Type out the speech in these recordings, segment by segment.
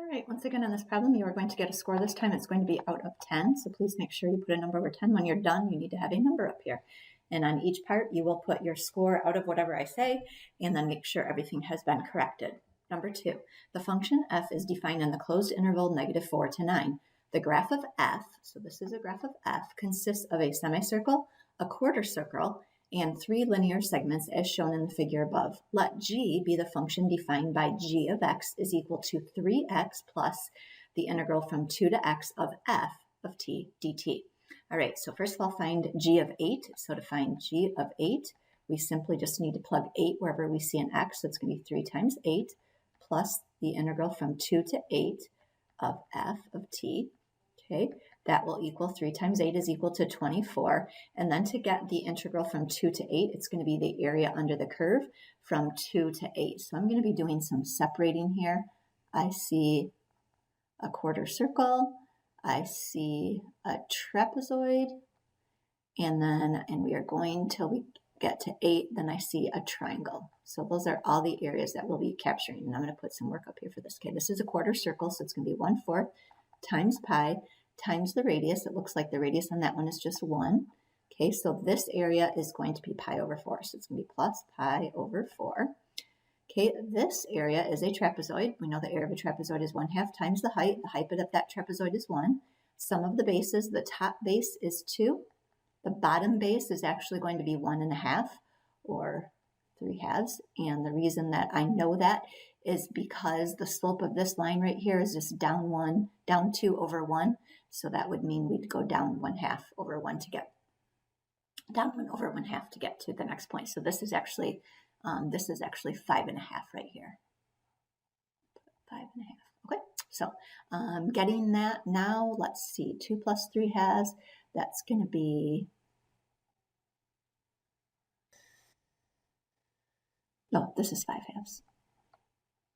All right, once again on this problem, you are going to get a score this time. It's going to be out of 10, so please make sure you put a number over 10. When you're done, you need to have a number up here. And on each part, you will put your score out of whatever I say, and then make sure everything has been corrected. Number 2, the function f is defined in the closed interval -4 to 9. The graph of f, so this is a graph of f, consists of a semicircle, a quarter circle, and 3 linear segments as shown in the figure above. Let g be the function defined by g of x is equal to 3x plus the integral from 2 to x of f of t dt. All right, so first of all, find g of 8. So to find g of 8, we simply just need to plug 8 wherever we see an x. So it's going to be 3 times 8 plus the integral from 2 to 8 of f of t. Okay, that will equal 3 times 8 is equal to 24. And then to get the integral from 2 to 8, it's going to be the area under the curve from 2 to 8. So I'm going to be doing some separating here. I see a quarter circle. I see a trapezoid. And we are going till we get to 8, then I see a triangle. So those are all the areas that we'll be capturing. And I'm going to put some work up here for this. Okay, this is a quarter circle, so it's going to be 1/4 times pi times the radius. It looks like the radius on that one is just 1. Okay, so this area is going to be pi over 4. So it's going to be plus pi over 4. Okay, this area is a trapezoid. We know the area of a trapezoid is 1/2 times the height. The height of that trapezoid is 1. Sum of the bases, the top base is 2. The bottom base is actually going to be 1.5 or 3/2. And the reason that I know that is because the slope of this line right here is just down 2 over 1. So that would mean we'd go down 1/2 over 1 to get down 1 over 1/2 to get to the next point. So this is actually 5.5 right here. 5.5. Okay, so getting that now. Let's see, 2 plus 3/2. That's going to be, no, this is 5/2.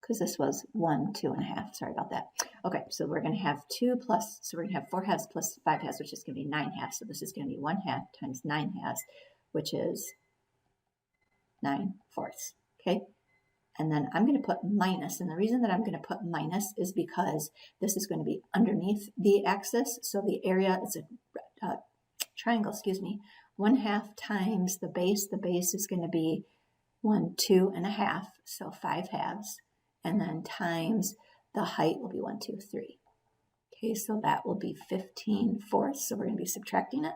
Because this was 1, 2.5. Sorry about that. Okay, so we're going to have 2 plus, so we're going to have 4/2 plus 5/2, which is going to be 9/2. So this is going to be 1/2 times 9/2, which is 9/4. Okay, and then I'm going to put minus. And the reason that I'm going to put minus is because this is going to be underneath the axis. So the area is a triangle, 1/2 times the base. The base is going to be 1, 2.5, so 5/2. And then times the height will be 1, 2, 3. Okay, so that will be 15/4. So we're going to be subtracting it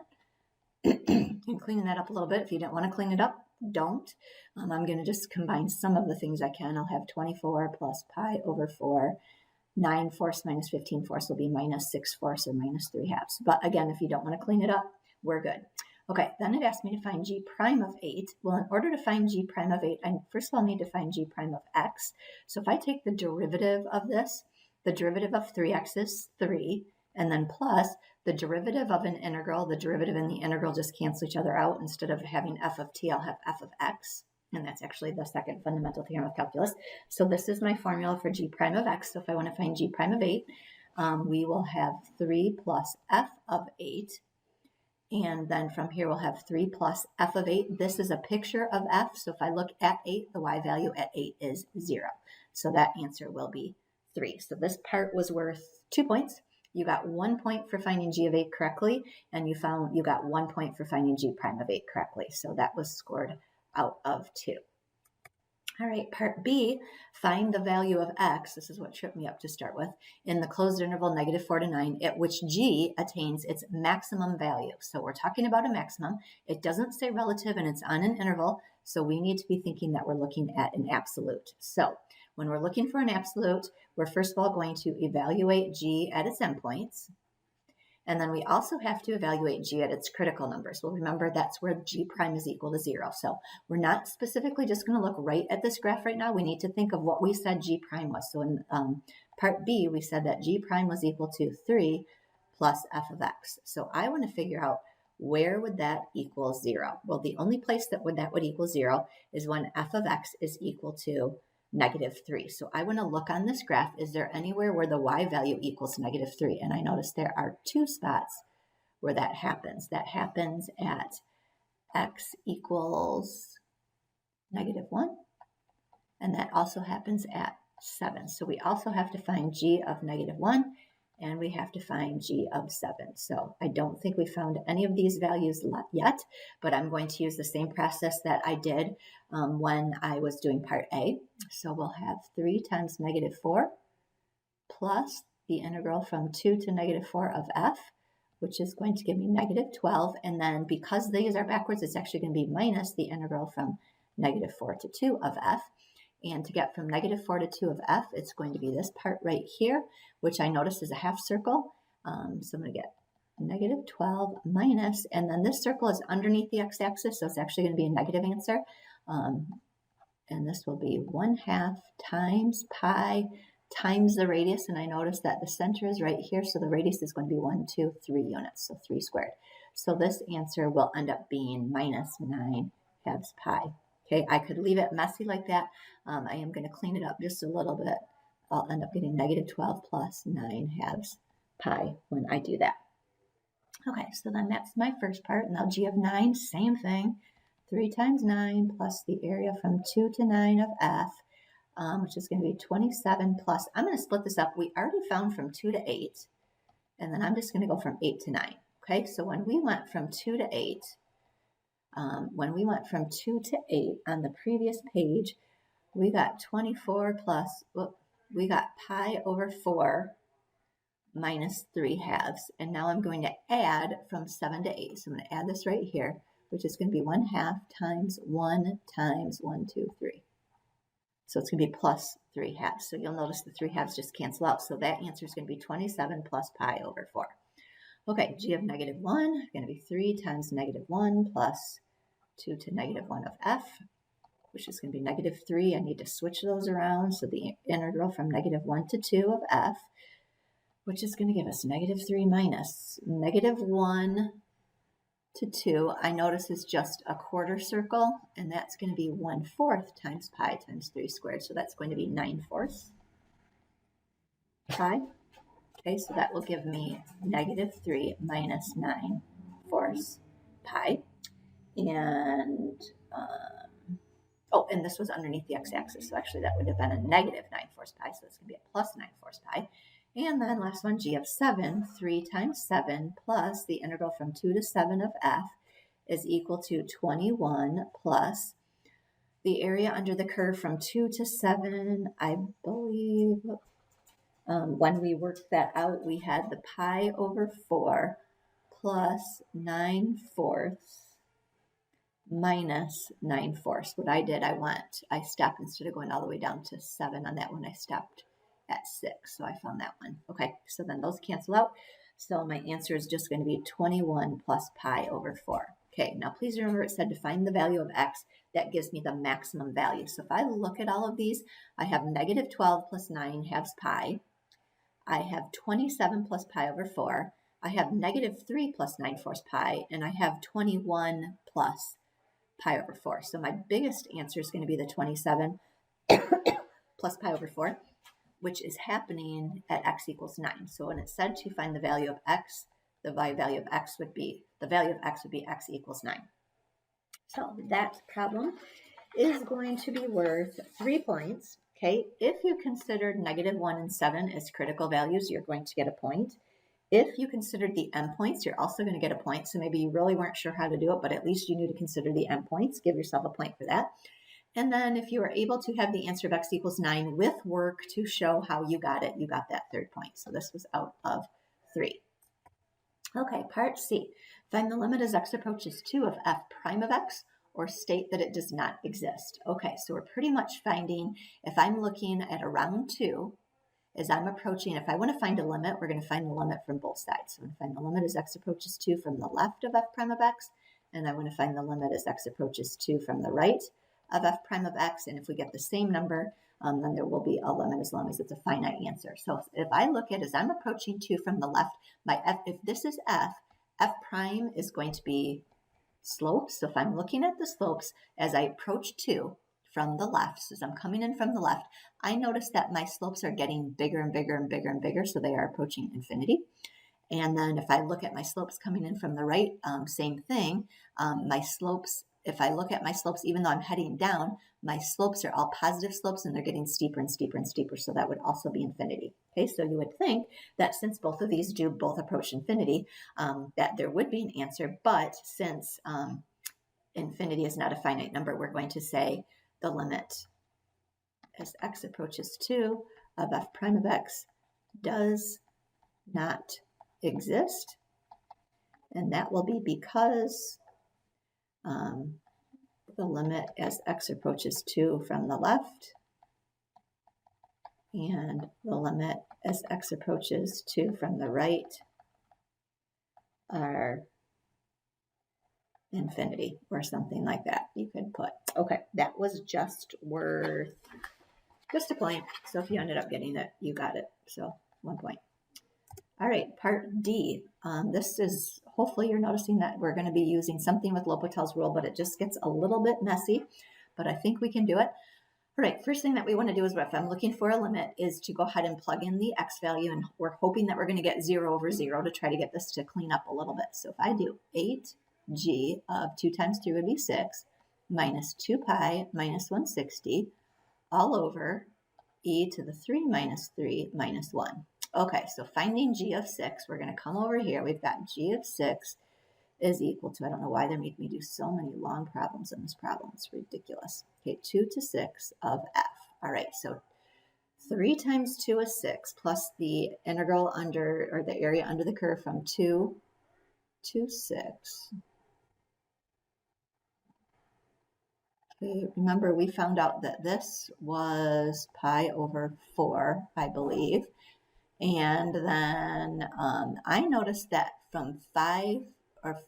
and cleaning that up a little bit. If you don't want to clean it up, don't. I'm going to just combine some of the things I can. I'll have 24 plus pi over 4. 9/4 minus 15/4 will be minus 6/4 or minus 3/2. But again, if you don't want to clean it up, we're good. Okay, then it asked me to find g prime of 8. Well, in order to find g prime of 8, I first of all need to find g prime of x. So if I take the derivative of this, the derivative of 3x is 3, and then plus the derivative of an integral, the derivative and the integral just cancel each other out. Instead of having f of t, I'll have f of x. And that's actually the second fundamental theorem of calculus. So this is my formula for g prime of x. So if I want to find g prime of 8, we will have 3 plus f of 8. And then from here, we'll have 3 plus f of 8. This is a picture of f. So if I look at 8, the y value at 8 is 0. So that answer will be 3. So this part was worth 2 points. You got 1 point for finding g of 8 correctly, and you got 1 point for finding g prime of 8 correctly. So that was scored out of 2. All right, part B, find the value of x. This is what tripped me up to start with. In the closed interval -4 to 9, at which g attains its maximum value. So we're talking about a maximum. It doesn't say relative, and it's on an interval. So we need to be thinking that we're looking at an absolute. So when we're looking for an absolute, we're first of all going to evaluate g at its endpoints. And then we also have to evaluate g at its critical numbers. Well, remember, that's where g prime is equal to 0. So we're not specifically just going to look right at this graph right now. We need to think of what we said g prime was. So in part B, we said that g prime was equal to 3 plus f of x. So I want to figure out, where would that equal 0? Well, the only place that would equal 0 is when f of x is equal to -3. So I want to look on this graph, is there anywhere where the y value equals -3? And I notice there are 2 spots where that happens. That happens at x equals -1, and that also happens at 7. So we also have to find g of -1, and we have to find g of 7. So I don't think we found any of these values yet, but I'm going to use the same process that I did when I was doing part A. So we'll have 3 times -4 plus the integral from 2 to -4 of f, which is going to give me -12. And then because these are backwards, it's actually going to be minus the integral from -4 to 2 of f. And to get from -4 to 2 of f, it's going to be this part right here, which I noticed is a half circle. So I'm going to get -12 minus, and then this circle is underneath the x-axis, so it's actually going to be a negative answer. And this will be 1/2 times pi times the radius, and I noticed that the center is right here, so the radius is going to be 1, 2, 3 units, so 3 squared. So this answer will end up being -9 halves pi. Okay, I could leave it messy like that. I am going to clean it up just a little bit. I'll end up getting -12 plus 9 halves pi when I do that. Okay, so then that's my first part. Now g of 9, same thing. 3 times 9 plus the area from 2 to 9 of f, which is going to be 27 plus, I'm going to split this up. We already found from 2 to 8, and then I'm just going to go from 8 to 9. Okay, so when we went from 2 to 8, on the previous page, we got 24 plus, we got pi over 4 minus 3 halves. And now I'm going to add from 7 to 8. So I'm going to add this right here, which is going to be 1/2 times 1 times 1, 2, 3. So it's going to be plus 3 halves. So you'll notice the 3 halves just cancel out. So that answer is going to be 27 plus pi over 4. Okay, g of -1 is going to be 3 times -1 plus 2 to -1 of f, which is going to be -3. I need to switch those around. So the integral from -1 to 2 of f, which is going to give us -3 minus -1 to 2. I notice is just a quarter circle, and that's going to be 1/4 times pi times 3 squared. So that's going to be 9/4 pi. Okay, so that will give me -3 minus 9/4 pi. And and this was underneath the x-axis, so actually that would have been a -9/4 pi, so it's going to be a plus 9/4 pi. And then last one, g of 7, 3 times 7 plus the integral from 2 to 7 of f is equal to 21 plus the area under the curve from 2 to 7, I believe. When we worked that out, we had the pi over 4 plus 9/4 minus 9/4. What I did, I stepped, instead of going all the way down to 7 on that one, I stepped at 6. So I found that one. Okay, so then those cancel out. So my answer is just going to be 21 plus pi over 4. Okay, now please remember it said to find the value of x. That gives me the maximum value. So if I look at all of these, I have -12 plus 9 halves pi. I have 27 plus pi over 4. I have -3 plus 9/4 pi, and I have 21 plus pi over 4. So my biggest answer is going to be the 27 plus pi over 4, which is happening at x equals 9. So when it said to find the value of x, the value of x would be x equals 9. So that problem is going to be worth 3 points. Okay, if you considered -1 and 7 as critical values, you're going to get a point. If you considered the endpoints, you're also going to get a point. So maybe you really weren't sure how to do it, but at least you knew to consider the endpoints. Give yourself a point for that. And then if you were able to have the answer of x equals 9 with work to show how you got it, you got that 3rd point. So this was out of 3. Okay, part C. Find the limit as x approaches 2 of f prime of x, or state that it does not exist. Okay, so we're pretty much finding, if I'm looking at around 2, as I'm approaching, if I want to find a limit, we're going to find the limit from both sides. So I'm going to find the limit as x approaches 2 from the left of f prime of x, and I want to find the limit as x approaches 2 from the right of f prime of x. And if we get the same number, then there will be a limit as long as it's a finite answer. So if I look at, as I'm approaching 2 from the left, my f, if this is f prime is going to be slopes. So if I'm looking at the slopes as I approach 2, from the left, so as I'm coming in from the left, I notice that my slopes are getting bigger and bigger and bigger and bigger, so they are approaching infinity. And then if I look at my slopes coming in from the right, same thing. My slopes, if I look at my slopes, even though I'm heading down, my slopes are all positive slopes and they're getting steeper and steeper and steeper. So that would also be infinity. Okay, so you would think that since both of these do both approach infinity, that there would be an answer. But since infinity is not a finite number, we're going to say the limit as x approaches 2 of f prime of x does not exist. And that will be because the limit as x approaches 2 from the left and the limit as x approaches 2 from the right are infinity or something like that you could put. Okay, that was just worth just a point. So if you ended up getting it, you got it. So 1 point. All right, part D. This is, hopefully you're noticing that we're going to be using something with L'Hopital's rule, but it just gets a little bit messy, but I think we can do it. All right, first thing that we want to do is, if I'm looking for a limit, is to go ahead and plug in the x value, and we're hoping that we're going to get 0 over 0 to try to get this to clean up a little bit. So if I do 8g of 2 times 3 would be 6, minus 2 pi minus 160, all over e to the 3 minus 3 minus 1. Okay, so finding g of 6, we're going to come over here. We've got g of 6 is equal to, I don't know why they're making me do so many long problems in this problem. It's ridiculous. Okay, 2 to 6 of f. All right, so 3 times 2 is 6, plus the integral under, or the area under the curve from 2 to 6. Okay, remember we found out that this was pi over 4, I believe. And then I noticed that from 5, or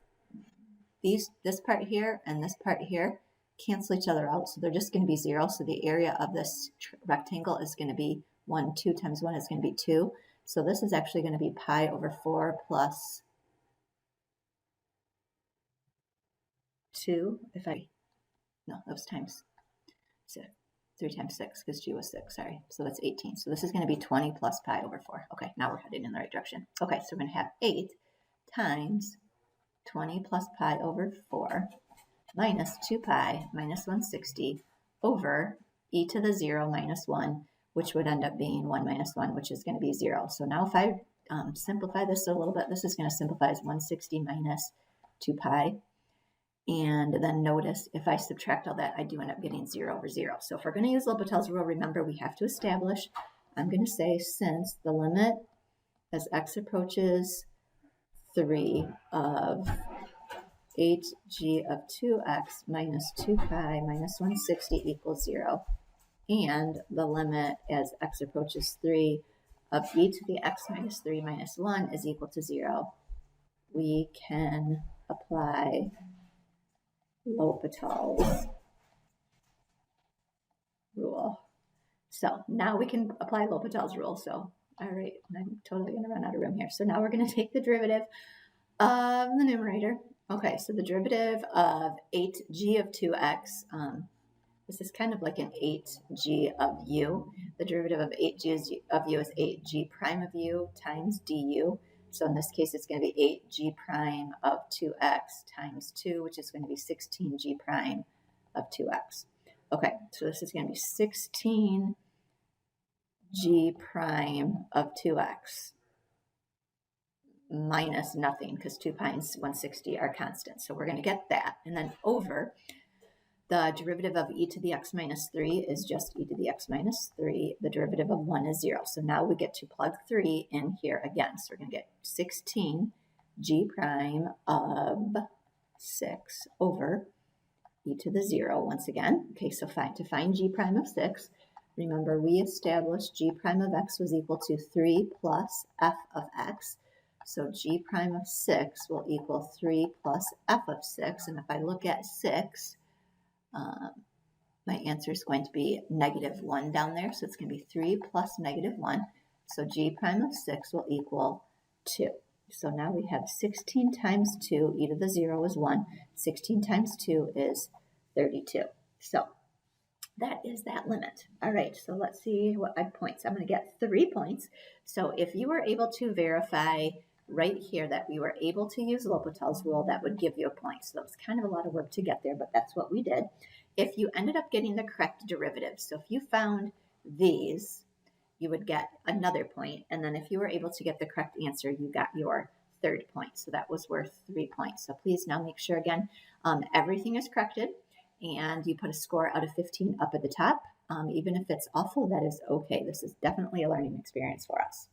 this part here and this part here cancel each other out. So they're just going to be 0. So the area of this rectangle is going to be 1. 2 times 1 is going to be 2. So this is actually going to be pi over 4 plus 2. No, that was times 6. 3 times 6, because g was 6, sorry. So that's 18. So this is going to be 20 plus pi over 4. Okay, now we're heading in the right direction. Okay, so we're going to have 8 times 20 plus pi over 4 minus 2 pi minus 160 over e to the 0 minus 1, which would end up being 1 minus 1, which is going to be 0. So now if I simplify this a little bit, this is going to simplify as 160 minus 2 pi. And then notice if I subtract all that, I do end up getting 0 over 0. So if we're going to use L'Hopital's rule, remember we have to establish, I'm going to say since the limit as x approaches 3 of 8g of 2x minus 2 pi minus 160 equals 0, and the limit as x approaches 3 of e to the x minus 3 minus 1 is equal to 0, we can apply L'Hopital's rule. So now we can apply L'Hopital's rule. So, all right, I'm totally going to run out of room here. So now we're going to take the derivative of the numerator. Okay, so the derivative of 8g of 2x, this is kind of like an 8g of u. The derivative of 8g of u is 8g prime of u times du. So in this case, it's going to be 8g prime of 2x times 2, which is going to be 16g prime of 2x. Okay, so this is going to be 16g prime of 2x minus nothing, because 2 pi and 160 are constant. So we're going to get that. And then over the derivative of e to the x minus 3 is just e to the x minus 3. The derivative of 1 is 0. So now we get to plug 3 in here again. So we're going to get 16g prime of 6 over e to the 0 once again. Okay, so to find g prime of 6, remember we established g prime of x was equal to 3 plus f of x. So g prime of 6 will equal 3 plus f of 6. And if I look at 6, my answer is going to be negative 1 down there. So it's going to be 3 plus negative 1. So g prime of 6 will equal 2. So now we have 16 times 2, e to the 0 is 1. 16 times 2 is 32. So that is that limit. All right, so let's see what points. I'm going to get 3 points. So if you were able to verify right here that we were able to use L'Hopital's rule that would give you a point. So that was kind of a lot of work to get there, but that's what we did. If you ended up getting the correct derivative, so if you found these, you would get another point. And then if you were able to get the correct answer, you got your third point. So that was worth 3 points. So please now make sure again, everything is corrected and you put a score out of 15 up at the top. Even if it's awful, that is okay. This is definitely a learning experience for us.